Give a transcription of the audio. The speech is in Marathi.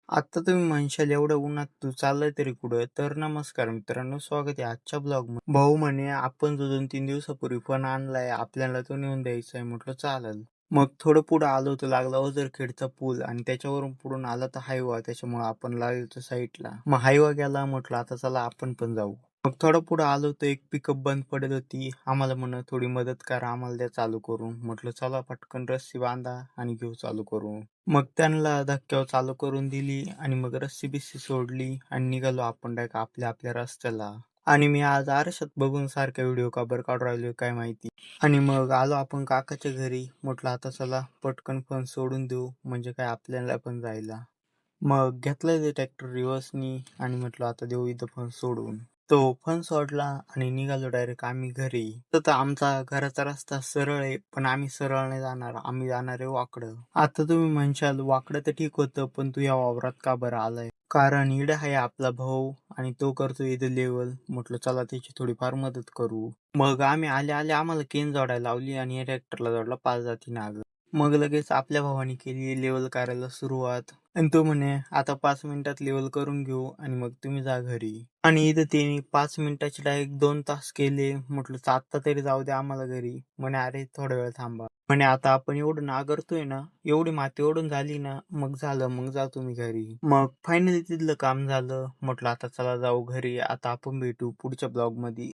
आता तुम्ही म्हणशाल एवढ्या उन्हात तू चाललाय तरी कुठं? तर नमस्कार मित्रांनो, स्वागत आहे आजच्या ब्लॉगमध्ये. भाऊ म्हणे आपण जो 2-3 दिवसापूर्वी फण आणलाय आपल्याला तो नेऊन द्यायचा आहे. म्हटलं चालेल. मग थोडं पुढं आलो तर लागला ओझरखेडचा पूल आणि त्याच्यावरून पुढून आला तर हायवा त्याच्यामुळे आपण लागलो साईडला. मग हायवा गेला म्हटलं आता चला आपण पण जाऊ. मग थोडं पुढं आलो तर एक पिकअप बंद पडत होती. आम्हाला म्हण थोडी मदत करा आम्हाला द्या चालू करून. म्हटलं चला पटकन रस्सी बांधा आणि घेऊ चालू करून. मग त्यांना धक्क्यावर चालू करून दिली आणि मग रस्सी-बिस्सी सोडली आणि निघालो आपण डायरेक्ट आपल्या आपल्या रस्त्याला. आणि मी आज आरशात बघून सारखा व्हिडिओ का बरं काढून राहिलोय काय माहिती. आणि मग आलो आपण काकाच्या घरी. म्हटलं आता चला पटकन फोन सोडून देऊ म्हणजे काय आपल्याला पण जायला. मग घेतलं ते ट्रॅक्टर रिव्हर्सनी आणि म्हटलं आता देऊ इथं फोन सोडून. तो फोन सोडला आणि निघालो डायरेक्ट आम्ही घरी. तर आमचा घराचा रस्ता सरळ आहे पण आम्ही सरळ नाही जाणार. आम्ही जाणार आहे वाकडं. आता तुम्ही म्हणशाल वाकडं तर ठीक होतं पण तू या वावरात का बरं आलाय? कारण इकडे आहे आपला भाऊ आणि तो करतो इथं लेवल. म्हटलं चला त्याची थोडीफार मदत करू. मग आम्ही आले आम्हाला केन जोडायला लावली आणि या ट्रॅक्टरला जोडला 5 जाती नाग. मग लगेच आपल्या भावाने केली लेवल करायला सुरुवात. आणि तो म्हणे आता 5 मिनिटात लेवल करून घेऊ आणि मग तुम्ही जा घरी. आणि इथं त्यांनी 5 मिनिटाचे डायरेक्ट 2 तास केले. म्हटलं आत्ता तरी जाऊ द्या आम्हाला घरी. म्हणे अरे थोडा वेळ थांबा. म्हणे आता आपण एवढं नांगरतोय ना, एवढी माती ओढून झाली ना, मग झालं मग जा तुम्ही घरी. मग फायनली तिथलं काम झालं. म्हटलं आता चला जाऊ घरी. आता आपण भेटू पुढच्या ब्लॉग मध्ये.